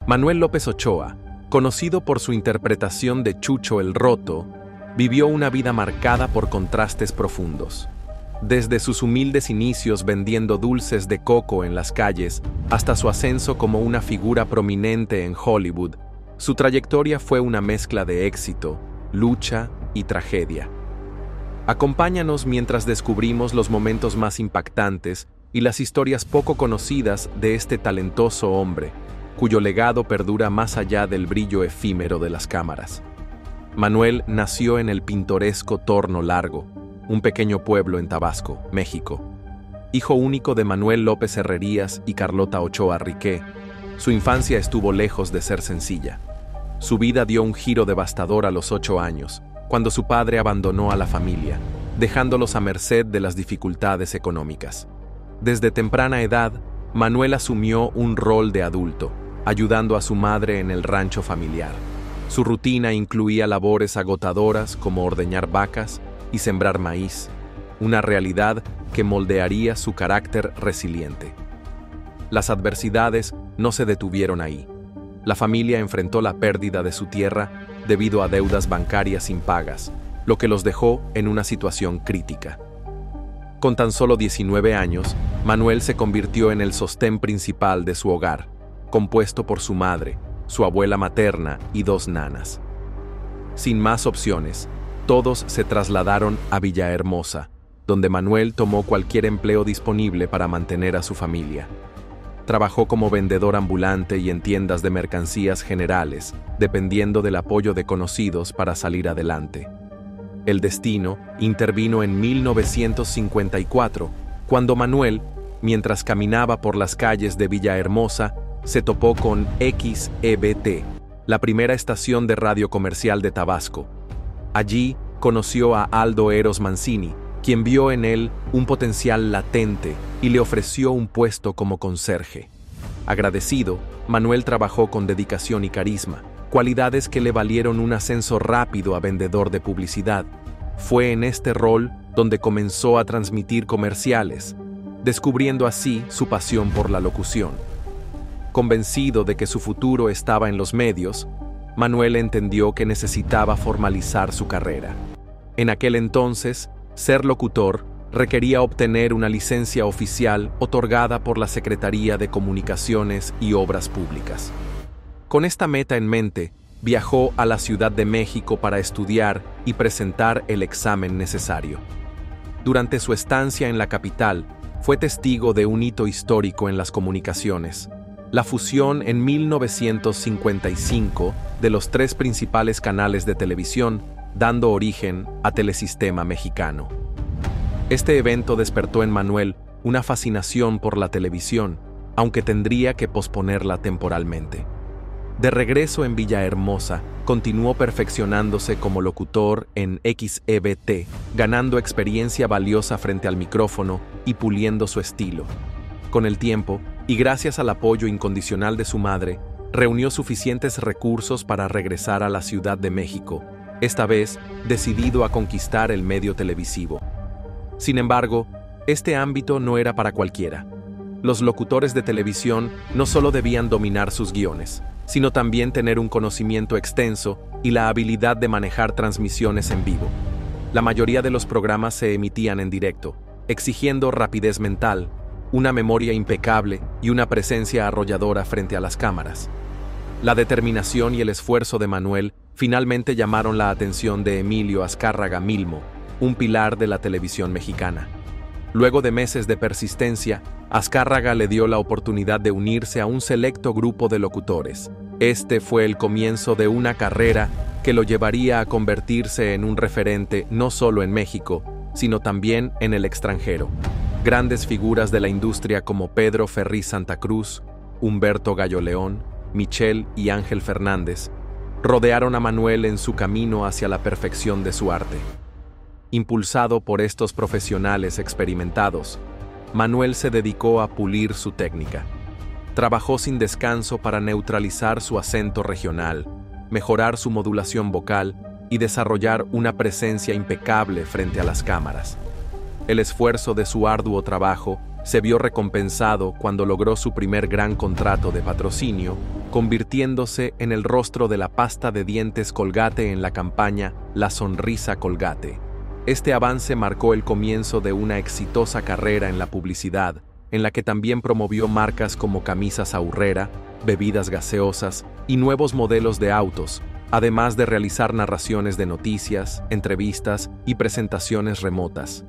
Manuel López Ochoa, conocido por su interpretación de Chucho el Roto, vivió una vida marcada por contrastes profundos. Desde sus humildes inicios vendiendo dulces de coco en las calles hasta su ascenso como una figura prominente en Hollywood, su trayectoria fue una mezcla de éxito, lucha y tragedia. Acompáñanos mientras descubrimos los momentos más impactantes y las historias poco conocidas de este talentoso hombre, cuyo legado perdura más allá del brillo efímero de las cámaras. Manuel nació en el pintoresco Torno Largo, un pequeño pueblo en Tabasco, México. Hijo único de Manuel López Herrerías y Carlota Ochoa Riqué, su infancia estuvo lejos de ser sencilla. Su vida dio un giro devastador a los 8 años, cuando su padre abandonó a la familia, dejándolos a merced de las dificultades económicas. Desde temprana edad, Manuel asumió un rol de adulto, ayudando a su madre en el rancho familiar. Su rutina incluía labores agotadoras como ordeñar vacas y sembrar maíz, una realidad que moldearía su carácter resiliente. Las adversidades no se detuvieron ahí. La familia enfrentó la pérdida de su tierra debido a deudas bancarias impagas, lo que los dejó en una situación crítica. Con tan solo 19 años, Manuel se convirtió en el sostén principal de su hogar, compuesto por su madre, su abuela materna y 2 nanas. Sin más opciones, todos se trasladaron a Villahermosa, donde Manuel tomó cualquier empleo disponible para mantener a su familia. Trabajó como vendedor ambulante y en tiendas de mercancías generales, dependiendo del apoyo de conocidos para salir adelante. El destino intervino en 1954, cuando Manuel, mientras caminaba por las calles de Villahermosa, se topó con XEBT, la primera estación de radio comercial de Tabasco. Allí conoció a Aldo Eros Mancini, quien vio en él un potencial latente y le ofreció un puesto como conserje. Agradecido, Manuel trabajó con dedicación y carisma, cualidades que le valieron un ascenso rápido a vendedor de publicidad. Fue en este rol donde comenzó a transmitir comerciales, descubriendo así su pasión por la locución. Convencido de que su futuro estaba en los medios, Manuel entendió que necesitaba formalizar su carrera. En aquel entonces, ser locutor requería obtener una licencia oficial otorgada por la Secretaría de Comunicaciones y Obras Públicas. Con esta meta en mente, viajó a la Ciudad de México para estudiar y presentar el examen necesario. Durante su estancia en la capital, fue testigo de un hito histórico en las comunicaciones: la fusión en 1955 de los 3 principales canales de televisión, dando origen a Telesistema Mexicano. Este evento despertó en Manuel una fascinación por la televisión, aunque tendría que posponerla temporalmente. De regreso en Villahermosa, continuó perfeccionándose como locutor en XEBT, ganando experiencia valiosa frente al micrófono y puliendo su estilo. Con el tiempo, y gracias al apoyo incondicional de su madre, reunió suficientes recursos para regresar a la Ciudad de México, esta vez decidido a conquistar el medio televisivo. Sin embargo, este ámbito no era para cualquiera. Los locutores de televisión no solo debían dominar sus guiones, sino también tener un conocimiento extenso y la habilidad de manejar transmisiones en vivo. La mayoría de los programas se emitían en directo, exigiendo rapidez mental, una memoria impecable y una presencia arrolladora frente a las cámaras. La determinación y el esfuerzo de Manuel finalmente llamaron la atención de Emilio Azcárraga Milmo, un pilar de la televisión mexicana. Luego de meses de persistencia, Azcárraga le dio la oportunidad de unirse a un selecto grupo de locutores. Este fue el comienzo de una carrera que lo llevaría a convertirse en un referente no solo en México, sino también en el extranjero. Grandes figuras de la industria como Pedro Ferriz Santa Cruz, Humberto Gallo León, Michelle y Ángel Fernández rodearon a Manuel en su camino hacia la perfección de su arte. Impulsado por estos profesionales experimentados, Manuel se dedicó a pulir su técnica. Trabajó sin descanso para neutralizar su acento regional, mejorar su modulación vocal y desarrollar una presencia impecable frente a las cámaras. El esfuerzo de su arduo trabajo Se vio recompensado cuando logró su primer gran contrato de patrocinio, convirtiéndose en el rostro de la pasta de dientes Colgate en la campaña La Sonrisa Colgate. Este avance marcó el comienzo de una exitosa carrera en la publicidad, en la que también promovió marcas como camisas Aurrera, bebidas gaseosas y nuevos modelos de autos, además de realizar narraciones de noticias, entrevistas y presentaciones remotas.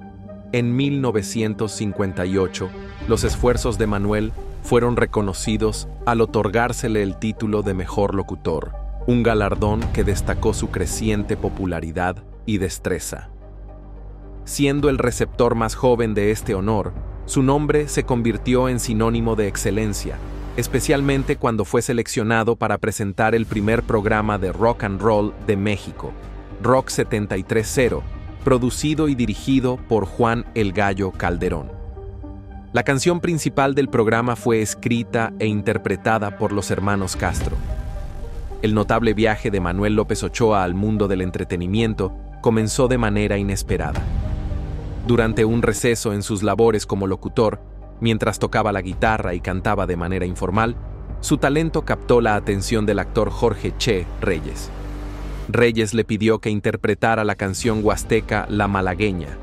En 1958, los esfuerzos de Manuel fueron reconocidos al otorgársele el título de Mejor Locutor, un galardón que destacó su creciente popularidad y destreza. Siendo el receptor más joven de este honor, su nombre se convirtió en sinónimo de excelencia, especialmente cuando fue seleccionado para presentar el primer programa de rock and roll de México, Rock 73.0, producido y dirigido por Juan El Gallo Calderón. La canción principal del programa fue escrita e interpretada por los hermanos Castro. El notable viaje de Manuel López Ochoa al mundo del entretenimiento comenzó de manera inesperada. Durante un receso en sus labores como locutor, mientras tocaba la guitarra y cantaba de manera informal, su talento captó la atención del actor Jorge Che Reyes. Reyes le pidió que interpretara la canción huasteca La Malagueña,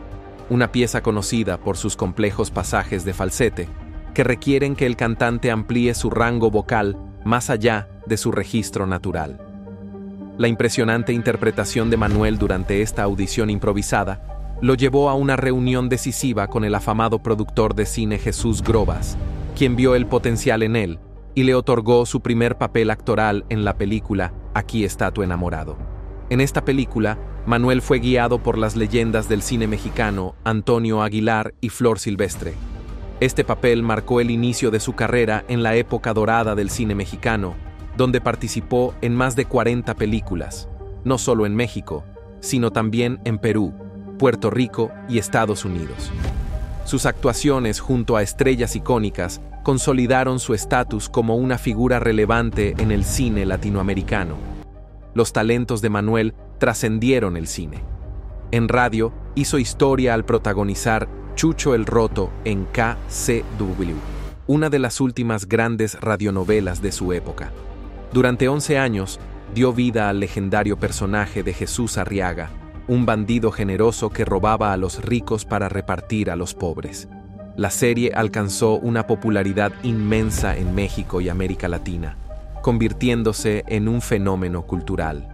una pieza conocida por sus complejos pasajes de falsete, que requieren que el cantante amplíe su rango vocal más allá de su registro natural. La impresionante interpretación de Manuel durante esta audición improvisada lo llevó a una reunión decisiva con el afamado productor de cine Jesús Grobas, quien vio el potencial en él y le otorgó su primer papel actoral en la película Aquí está tu enamorado. En esta película, Manuel fue guiado por las leyendas del cine mexicano Antonio Aguilar y Flor Silvestre. Este papel marcó el inicio de su carrera en la época dorada del cine mexicano, donde participó en más de 40 películas, no solo en México, sino también en Perú, Puerto Rico y Estados Unidos. Sus actuaciones junto a estrellas icónicas consolidaron su estatus como una figura relevante en el cine latinoamericano. Los talentos de Manuel trascendieron el cine. En radio, hizo historia al protagonizar Chucho el Roto en KCW, una de las últimas grandes radionovelas de su época. Durante 11 años, dio vida al legendario personaje de Jesús Arriaga, un bandido generoso que robaba a los ricos para repartir a los pobres. La serie alcanzó una popularidad inmensa en México y América Latina, convirtiéndose en un fenómeno cultural.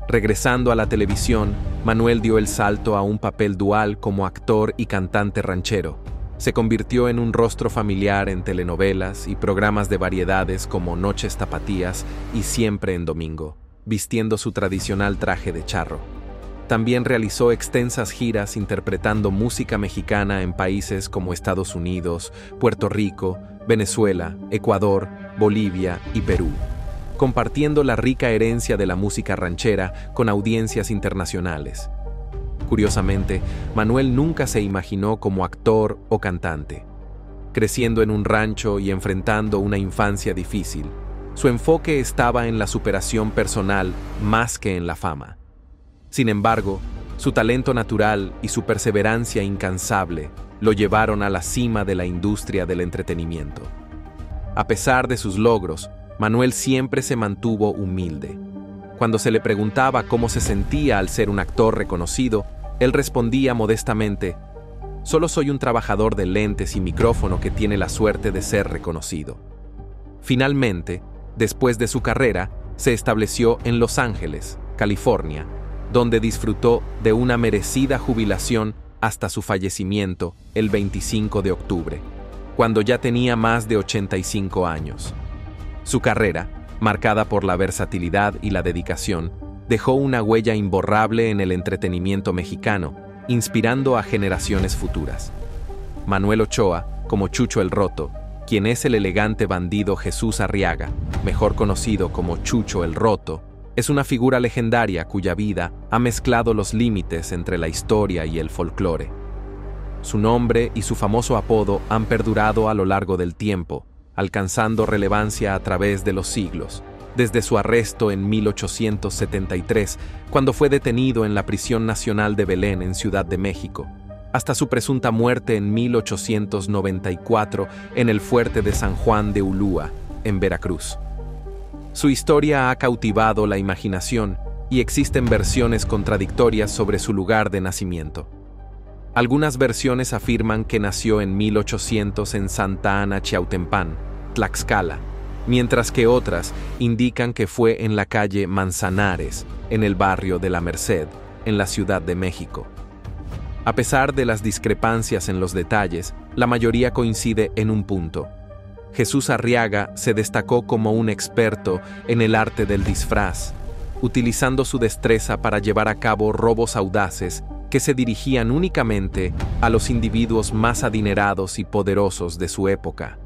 Regresando a la televisión, Manuel dio el salto a un papel dual como actor y cantante ranchero. Se convirtió en un rostro familiar en telenovelas y programas de variedades como Noches Tapatías y Siempre en Domingo, vistiendo su tradicional traje de charro. También realizó extensas giras interpretando música mexicana en países como Estados Unidos, Puerto Rico, Venezuela, Ecuador, Bolivia y Perú, compartiendo la rica herencia de la música ranchera con audiencias internacionales. Curiosamente, Manuel nunca se imaginó como actor o cantante. Creciendo en un rancho y enfrentando una infancia difícil, su enfoque estaba en la superación personal más que en la fama. Sin embargo, su talento natural y su perseverancia incansable lo llevaron a la cima de la industria del entretenimiento. A pesar de sus logros, Manuel siempre se mantuvo humilde. Cuando se le preguntaba cómo se sentía al ser un actor reconocido, él respondía modestamente: «Solo soy un trabajador de lentes y micrófono que tiene la suerte de ser reconocido». Finalmente, después de su carrera, se estableció en Los Ángeles, California, donde disfrutó de una merecida jubilación hasta su fallecimiento el 25 de octubre, cuando ya tenía más de 85 años. Su carrera, marcada por la versatilidad y la dedicación, dejó una huella imborrable en el entretenimiento mexicano, inspirando a generaciones futuras. Manuel Ochoa, como Chucho el Roto, quien es el elegante bandido Jesús Arriaga, mejor conocido como Chucho el Roto, es una figura legendaria cuya vida ha mezclado los límites entre la historia y el folclore. Su nombre y su famoso apodo han perdurado a lo largo del tiempo, alcanzando relevancia a través de los siglos, desde su arresto en 1873, cuando fue detenido en la Prisión Nacional de Belén en Ciudad de México, hasta su presunta muerte en 1894 en el fuerte de San Juan de Ulúa, en Veracruz. Su historia ha cautivado la imaginación y existen versiones contradictorias sobre su lugar de nacimiento. Algunas versiones afirman que nació en 1800 en Santa Ana Chiautempan, Tlaxcala, mientras que otras indican que fue en la calle Manzanares, en el barrio de La Merced, en la Ciudad de México. A pesar de las discrepancias en los detalles, la mayoría coincide en un punto. Jesús Arriaga se destacó como un experto en el arte del disfraz, utilizando su destreza para llevar a cabo robos audaces que se dirigían únicamente a los individuos más adinerados y poderosos de su época.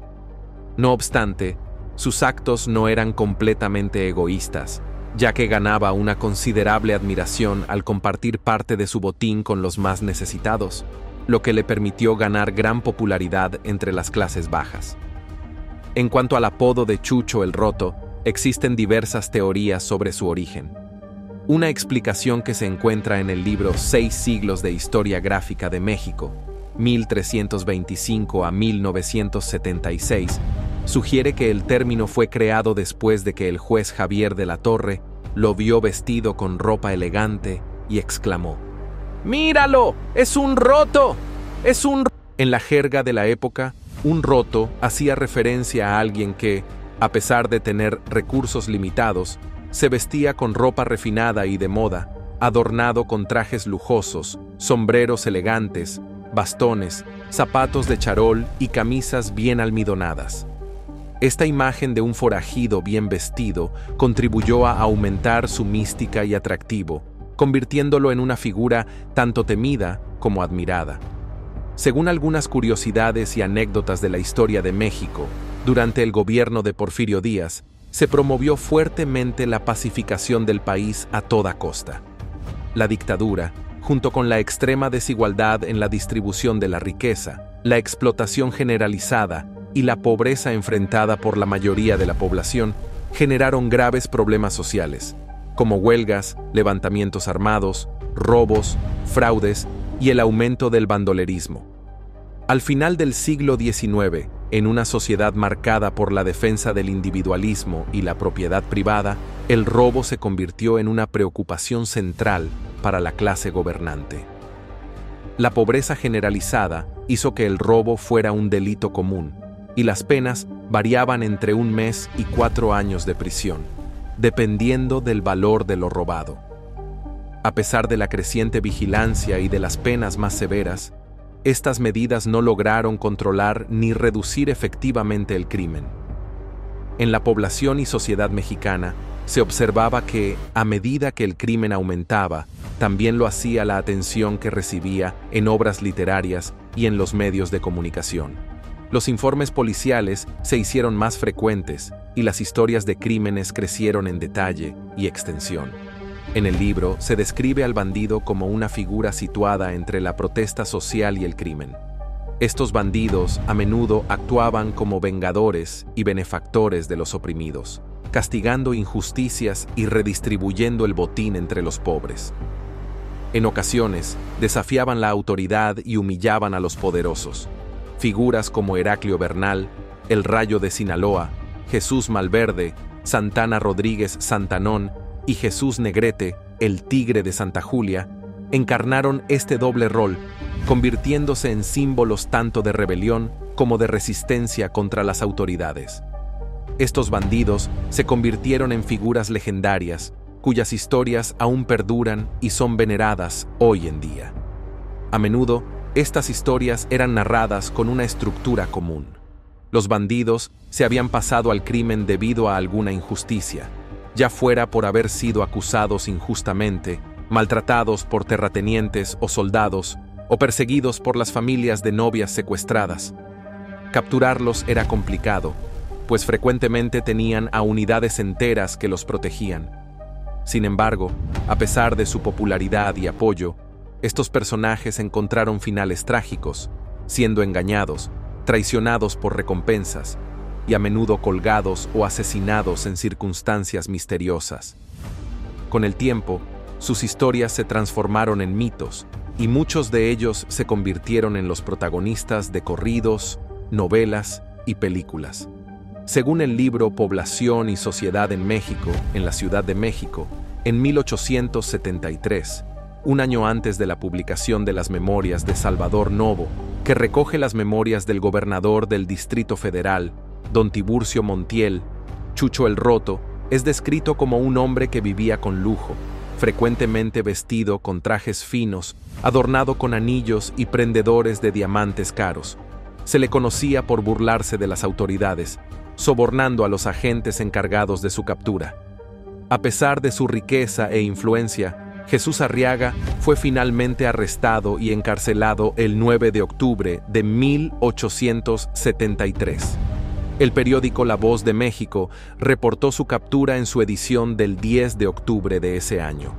No obstante, sus actos no eran completamente egoístas, ya que ganaba una considerable admiración al compartir parte de su botín con los más necesitados, lo que le permitió ganar gran popularidad entre las clases bajas. En cuanto al apodo de Chucho el Roto, existen diversas teorías sobre su origen. Una explicación que se encuentra en el libro 6 siglos de Historia Gráfica de México, 1325 a 1976, sugiere que el término fue creado después de que el juez Javier de la Torre lo vio vestido con ropa elegante y exclamó: ¡Míralo! ¡Es un roto! ¡Es un... En la jerga de la época, un roto hacía referencia a alguien que, a pesar de tener recursos limitados, se vestía con ropa refinada y de moda, adornado con trajes lujosos, sombreros elegantes, bastones, zapatos de charol y camisas bien almidonadas. Esta imagen de un forajido bien vestido contribuyó a aumentar su mística y atractivo, convirtiéndolo en una figura tanto temida como admirada. Según algunas curiosidades y anécdotas de la historia de México, durante el gobierno de Porfirio Díaz, se promovió fuertemente la pacificación del país a toda costa. La dictadura, junto con la extrema desigualdad en la distribución de la riqueza, la explotación generalizada y la pobreza enfrentada por la mayoría de la población, generaron graves problemas sociales, como huelgas, levantamientos armados, robos, fraudes y el aumento del bandolerismo. Al final del siglo XIX, en una sociedad marcada por la defensa del individualismo y la propiedad privada, el robo se convirtió en una preocupación central para la clase gobernante. La pobreza generalizada hizo que el robo fuera un delito común, y las penas variaban entre 1 mes y 4 años de prisión, dependiendo del valor de lo robado. A pesar de la creciente vigilancia y de las penas más severas, estas medidas no lograron controlar ni reducir efectivamente el crimen. En la población y sociedad mexicana se observaba que, a medida que el crimen aumentaba, también lo hacía la atención que recibía en obras literarias y en los medios de comunicación. Los informes policiales se hicieron más frecuentes y las historias de crímenes crecieron en detalle y extensión. En el libro se describe al bandido como una figura situada entre la protesta social y el crimen. Estos bandidos a menudo actuaban como vengadores y benefactores de los oprimidos, castigando injusticias y redistribuyendo el botín entre los pobres. En ocasiones, desafiaban la autoridad y humillaban a los poderosos. Figuras como Heraclio Bernal, el Rayo de Sinaloa, Jesús Malverde, Santana Rodríguez Santanón y Jesús Negrete, el Tigre de Santa Julia, encarnaron este doble rol, convirtiéndose en símbolos tanto de rebelión como de resistencia contra las autoridades. Estos bandidos se convirtieron en figuras legendarias, cuyas historias aún perduran y son veneradas hoy en día. A menudo, estas historias eran narradas con una estructura común. Los bandidos se habían pasado al crimen debido a alguna injusticia, ya fuera por haber sido acusados injustamente, maltratados por terratenientes o soldados, o perseguidos por las familias de novias secuestradas. Capturarlos era complicado, pues frecuentemente tenían a unidades enteras que los protegían. Sin embargo, a pesar de su popularidad y apoyo, estos personajes encontraron finales trágicos, siendo engañados, traicionados por recompensas, y a menudo colgados o asesinados en circunstancias misteriosas. Con el tiempo, sus historias se transformaron en mitos, y muchos de ellos se convirtieron en los protagonistas de corridos, novelas y películas. Según el libro Población y Sociedad en México, en la Ciudad de México, en 1873, un año antes de la publicación de las memorias de Salvador Novo, que recoge las memorias del gobernador del Distrito Federal, don Tiburcio Montiel, Chucho el Roto es descrito como un hombre que vivía con lujo, frecuentemente vestido con trajes finos, adornado con anillos y prendedores de diamantes caros. Se le conocía por burlarse de las autoridades, sobornando a los agentes encargados de su captura. A pesar de su riqueza e influencia, Jesús Arriaga fue finalmente arrestado y encarcelado el 9 de octubre de 1873. El periódico La Voz de México reportó su captura en su edición del 10 de octubre de ese año.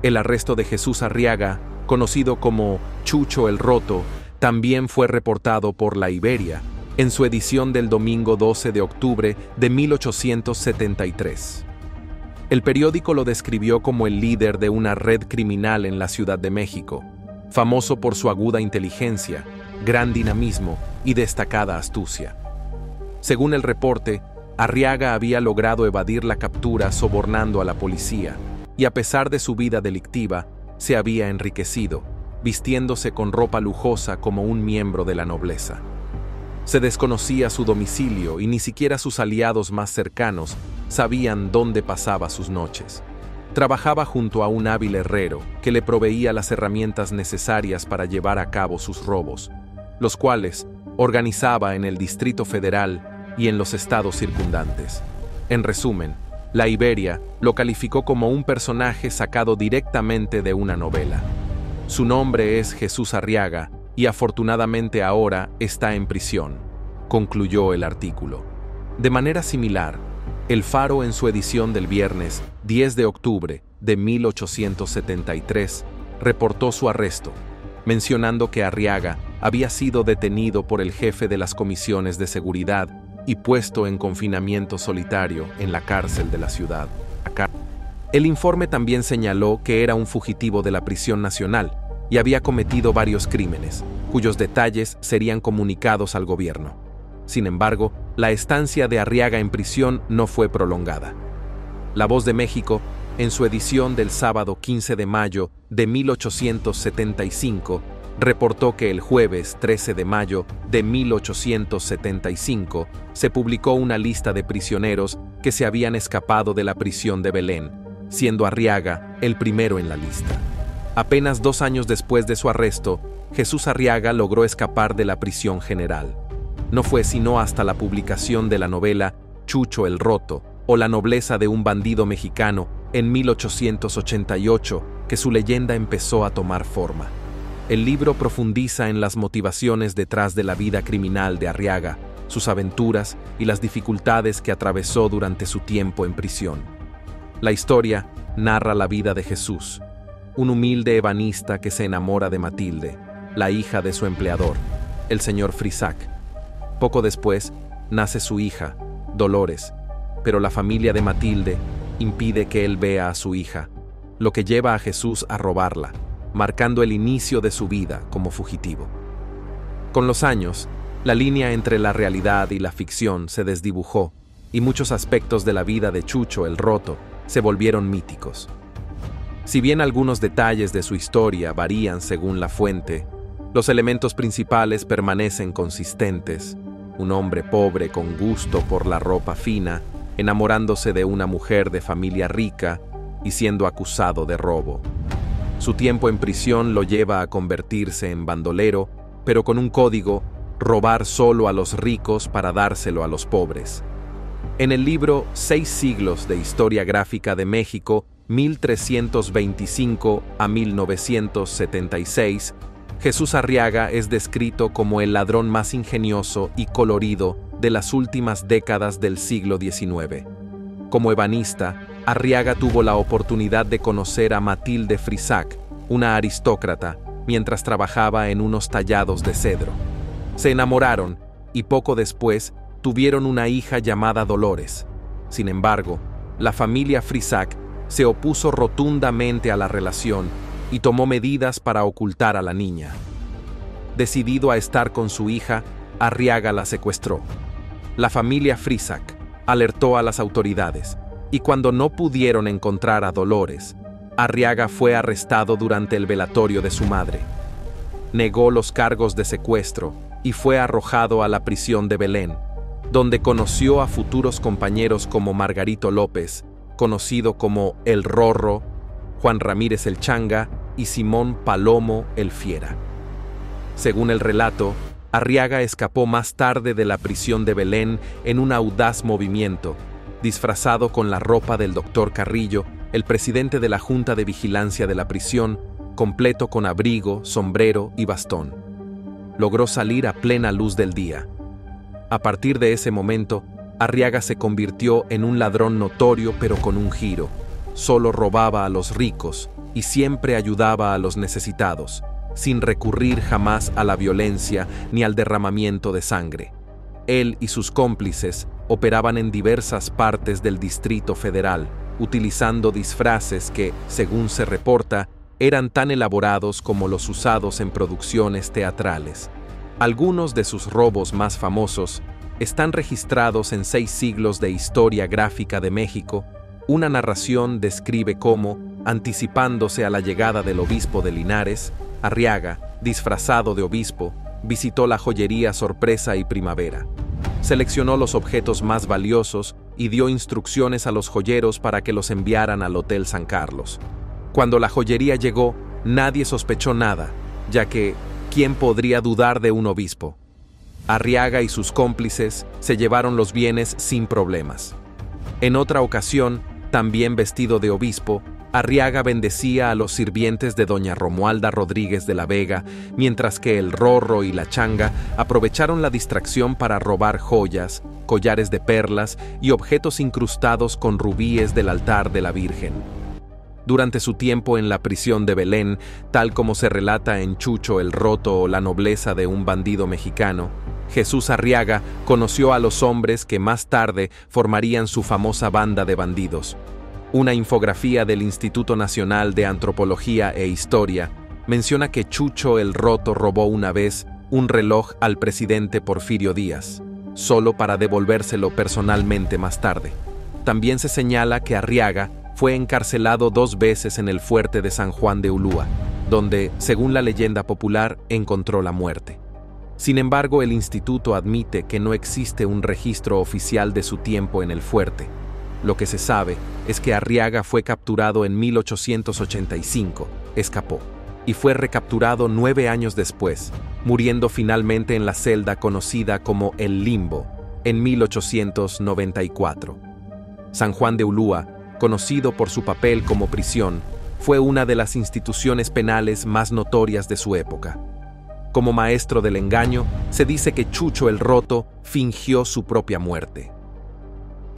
El arresto de Jesús Arriaga, conocido como Chucho el Roto, también fue reportado por La Iberia, en su edición del domingo 12 de octubre de 1873. El periódico lo describió como el líder de una red criminal en la Ciudad de México, famoso por su aguda inteligencia, gran dinamismo y destacada astucia. Según el reporte, Arriaga había logrado evadir la captura sobornando a la policía, y a pesar de su vida delictiva, se había enriquecido, vistiéndose con ropa lujosa como un miembro de la nobleza. Se desconocía su domicilio y ni siquiera sus aliados más cercanos sabían dónde pasaba sus noches. Trabajaba junto a un hábil herrero que le proveía las herramientas necesarias para llevar a cabo sus robos, los cuales organizaba en el Distrito Federal y en los estados circundantes. En resumen, La Iberia lo calificó como un personaje sacado directamente de una novela. Su nombre es Jesús Arriaga y afortunadamente ahora está en prisión, concluyó el artículo. De manera similar, El Faro en su edición del viernes 10 de octubre de 1873 reportó su arresto, mencionando que Arriaga había sido detenido por el jefe de las comisiones de seguridad y puesto en confinamiento solitario en la cárcel de la ciudad. El informe también señaló que era un fugitivo de la Prisión Nacional y había cometido varios crímenes, cuyos detalles serían comunicados al gobierno. Sin embargo, la estancia de Arriaga en prisión no fue prolongada. La Voz de México, en su edición del sábado 15 de mayo de 1875, reportó que el jueves 13 de mayo de 1875 se publicó una lista de prisioneros que se habían escapado de la prisión de Belén, siendo Arriaga el primero en la lista. Apenas 2 años después de su arresto, Jesús Arriaga logró escapar de la prisión general. No fue sino hasta la publicación de la novela Chucho el Roto, o La nobleza de un bandido mexicano, en 1888, que su leyenda empezó a tomar forma. El libro profundiza en las motivaciones detrás de la vida criminal de Arriaga, sus aventuras y las dificultades que atravesó durante su tiempo en prisión. La historia narra la vida de Jesús, un humilde ebanista que se enamora de Matilde, la hija de su empleador, el señor Frisac. Poco después, nace su hija, Dolores, pero la familia de Matilde impide que él vea a su hija, lo que lleva a Jesús a robarla, marcando el inicio de su vida como fugitivo. Con los años, la línea entre la realidad y la ficción se desdibujó, y muchos aspectos de la vida de Chucho el Roto se volvieron míticos. Si bien algunos detalles de su historia varían según la fuente, los elementos principales permanecen consistentes: un hombre pobre con gusto por la ropa fina, enamorándose de una mujer de familia rica y siendo acusado de robo. Su tiempo en prisión lo lleva a convertirse en bandolero, pero con un código: robar solo a los ricos para dárselo a los pobres. En el libro 6 siglos de historia gráfica de México, 1325 a 1976, Jesús Arriaga es descrito como el ladrón más ingenioso y colorido de las últimas décadas del siglo XIX. Como ebanista, Arriaga tuvo la oportunidad de conocer a Matilde Frisac, una aristócrata, mientras trabajaba en unos tallados de cedro. Se enamoraron y poco después tuvieron una hija llamada Dolores. Sin embargo, la familia Frisac se opuso rotundamente a la relación y tomó medidas para ocultar a la niña. Decidido a estar con su hija, Arriaga la secuestró. La familia Frisac alertó a las autoridades, y cuando no pudieron encontrar a Dolores, Arriaga fue arrestado durante el velatorio de su madre. Negó los cargos de secuestro y fue arrojado a la prisión de Belén, donde conoció a futuros compañeros como Margarito López, conocido como El Rorro, Juan Ramírez el Changa y Simón Palomo el Fiera. Según el relato, Arriaga escapó más tarde de la prisión de Belén en un audaz movimiento, disfrazado con la ropa del doctor Carrillo, el presidente de la Junta de Vigilancia de la prisión, completo con abrigo, sombrero y bastón. Logró salir a plena luz del día. A partir de ese momento, Arriaga se convirtió en un ladrón notorio pero con un giro. Solo robaba a los ricos y siempre ayudaba a los necesitados, sin recurrir jamás a la violencia ni al derramamiento de sangre. Él y sus cómplices operaban en diversas partes del Distrito Federal, utilizando disfraces que, según se reporta, eran tan elaborados como los usados en producciones teatrales. Algunos de sus robos más famosos están registrados en 6 siglos de historia gráfica de México. Una narración describe cómo, anticipándose a la llegada del obispo de Linares, Arriaga, disfrazado de obispo, visitó la joyería Sorpresa y Primavera. Seleccionó los objetos más valiosos y dio instrucciones a los joyeros para que los enviaran al Hotel San Carlos. Cuando la joyería llegó, nadie sospechó nada, ya que, ¿quién podría dudar de un obispo? Arriaga y sus cómplices se llevaron los bienes sin problemas. En otra ocasión, también vestido de obispo, Arriaga bendecía a los sirvientes de doña Romualda Rodríguez de la Vega, mientras que el Rorro y la Changa aprovecharon la distracción para robar joyas, collares de perlas y objetos incrustados con rubíes del altar de la Virgen. Durante su tiempo en la prisión de Belén, tal como se relata en Chucho el Roto o La nobleza de un bandido mexicano, Jesús Arriaga conoció a los hombres que más tarde formarían su famosa banda de bandidos. Una infografía del Instituto Nacional de Antropología e Historia menciona que Chucho el Roto robó una vez un reloj al presidente Porfirio Díaz, solo para devolvérselo personalmente más tarde. También se señala que Arriaga fue encarcelado 2 veces en el fuerte de San Juan de Ulúa, donde, según la leyenda popular, encontró la muerte. Sin embargo, el instituto admite que no existe un registro oficial de su tiempo en el fuerte. Lo que se sabe es que Arriaga fue capturado en 1885, escapó, y fue recapturado 9 años después, muriendo finalmente en la celda conocida como El Limbo, en 1894. San Juan de Ulúa, conocido por su papel como prisión, fue una de las instituciones penales más notorias de su época. Como maestro del engaño, se dice que Chucho el Roto fingió su propia muerte.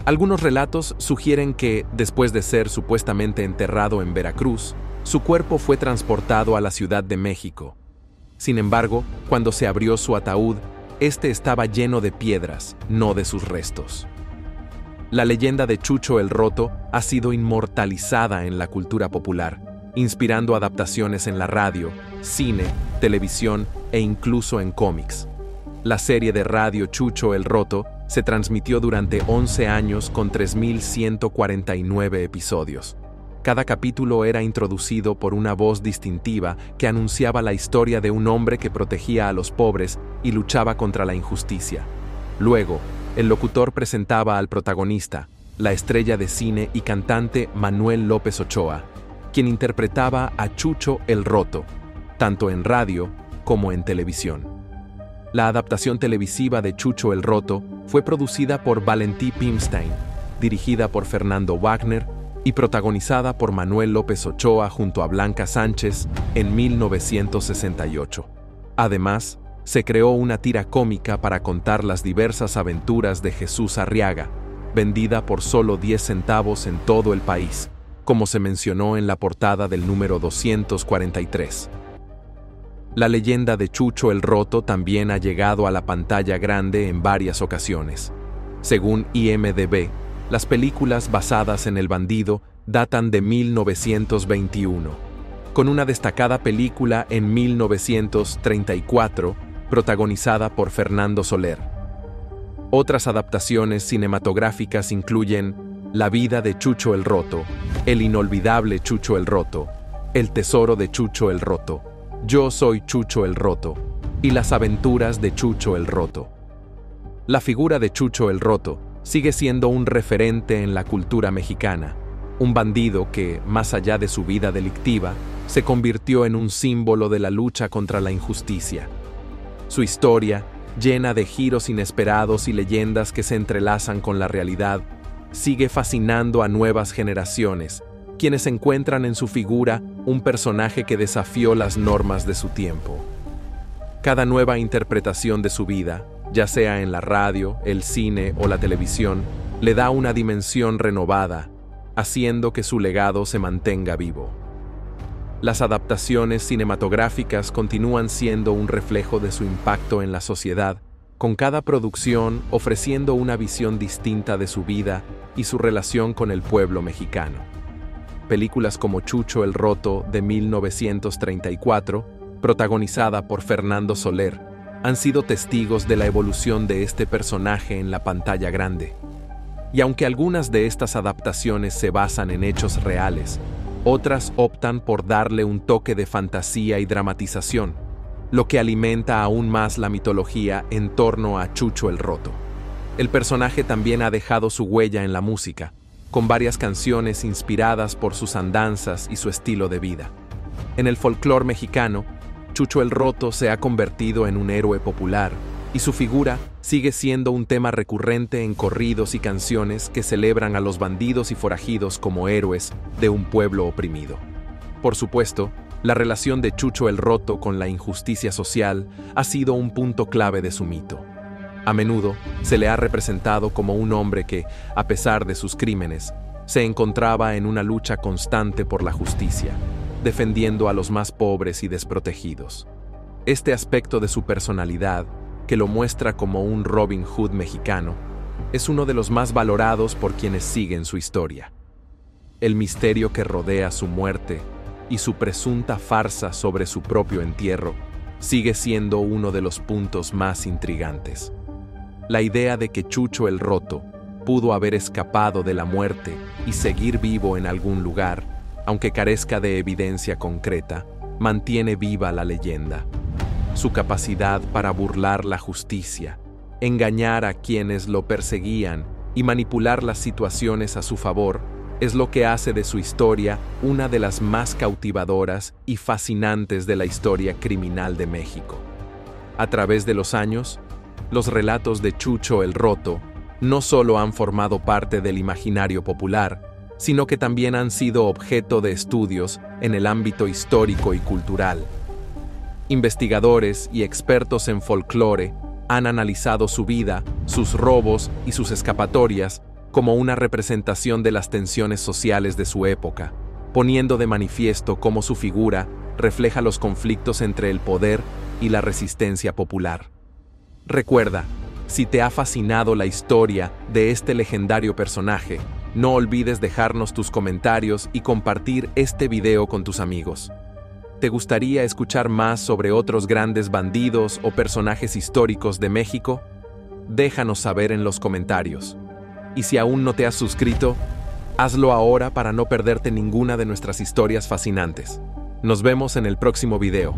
Algunos relatos sugieren que, después de ser supuestamente enterrado en Veracruz, su cuerpo fue transportado a la Ciudad de México. Sin embargo, cuando se abrió su ataúd, este estaba lleno de piedras, no de sus restos. La leyenda de Chucho el Roto ha sido inmortalizada en la cultura popular, inspirando adaptaciones en la radio, cine, televisión e incluso en cómics. La serie de radio Chucho el Roto se transmitió durante 11 años con 3.149 episodios. Cada capítulo era introducido por una voz distintiva que anunciaba la historia de un hombre que protegía a los pobres y luchaba contra la injusticia. Luego, el locutor presentaba al protagonista, la estrella de cine y cantante Manuel López Ochoa, quien interpretaba a Chucho el Roto, tanto en radio como en televisión. La adaptación televisiva de Chucho el Roto fue producida por Valentí Pimstein, dirigida por Fernando Wagner y protagonizada por Manuel López Ochoa junto a Blanca Sánchez en 1968. Además, se creó una tira cómica para contar las diversas aventuras de Jesús Arriaga, vendida por solo 10 centavos en todo el país, como se mencionó en la portada del número 243. La leyenda de Chucho el Roto también ha llegado a la pantalla grande en varias ocasiones. Según IMDb, las películas basadas en el bandido datan de 1921. con una destacada película en 1934, protagonizada por Fernando Soler. Otras adaptaciones cinematográficas incluyen La vida de Chucho el Roto, El inolvidable Chucho el Roto, El tesoro de Chucho el Roto, Yo soy Chucho el Roto y Las aventuras de Chucho el Roto. La figura de Chucho el Roto sigue siendo un referente en la cultura mexicana, un bandido que, más allá de su vida delictiva, se convirtió en un símbolo de la lucha contra la injusticia. Su historia, llena de giros inesperados y leyendas que se entrelazan con la realidad, sigue fascinando a nuevas generaciones, quienes encuentran en su figura un personaje que desafió las normas de su tiempo. Cada nueva interpretación de su vida, ya sea en la radio, el cine o la televisión, le da una dimensión renovada, haciendo que su legado se mantenga vivo. Las adaptaciones cinematográficas continúan siendo un reflejo de su impacto en la sociedad, con cada producción ofreciendo una visión distinta de su vida y su relación con el pueblo mexicano. Películas como Chucho el Roto de 1934, protagonizada por Fernando Soler, han sido testigos de la evolución de este personaje en la pantalla grande. Y aunque algunas de estas adaptaciones se basan en hechos reales, otras optan por darle un toque de fantasía y dramatización, lo que alimenta aún más la mitología en torno a Chucho el Roto. El personaje también ha dejado su huella en la música, con varias canciones inspiradas por sus andanzas y su estilo de vida. En el folclore mexicano, Chucho el Roto se ha convertido en un héroe popular, y su figura sigue siendo un tema recurrente en corridos y canciones que celebran a los bandidos y forajidos como héroes de un pueblo oprimido. Por supuesto, la relación de Chucho el Roto con la injusticia social ha sido un punto clave de su mito. A menudo se le ha representado como un hombre que, a pesar de sus crímenes, se encontraba en una lucha constante por la justicia, defendiendo a los más pobres y desprotegidos. Este aspecto de su personalidad, que lo muestra como un Robin Hood mexicano, es uno de los más valorados por quienes siguen su historia. El misterio que rodea su muerte y su presunta farsa sobre su propio entierro sigue siendo uno de los puntos más intrigantes. La idea de que Chucho el Roto pudo haber escapado de la muerte y seguir vivo en algún lugar, aunque carezca de evidencia concreta, mantiene viva la leyenda. Su capacidad para burlar la justicia, engañar a quienes lo perseguían y manipular las situaciones a su favor es lo que hace de su historia una de las más cautivadoras y fascinantes de la historia criminal de México. A través de los años, los relatos de Chucho el Roto no solo han formado parte del imaginario popular, sino que también han sido objeto de estudios en el ámbito histórico y cultural. Investigadores y expertos en folclore han analizado su vida, sus robos y sus escapatorias como una representación de las tensiones sociales de su época, poniendo de manifiesto cómo su figura refleja los conflictos entre el poder y la resistencia popular. Recuerda, si te ha fascinado la historia de este legendario personaje, no olvides dejarnos tus comentarios y compartir este video con tus amigos. ¿Te gustaría escuchar más sobre otros grandes bandidos o personajes históricos de México? Déjanos saber en los comentarios. Y si aún no te has suscrito, hazlo ahora para no perderte ninguna de nuestras historias fascinantes. Nos vemos en el próximo video.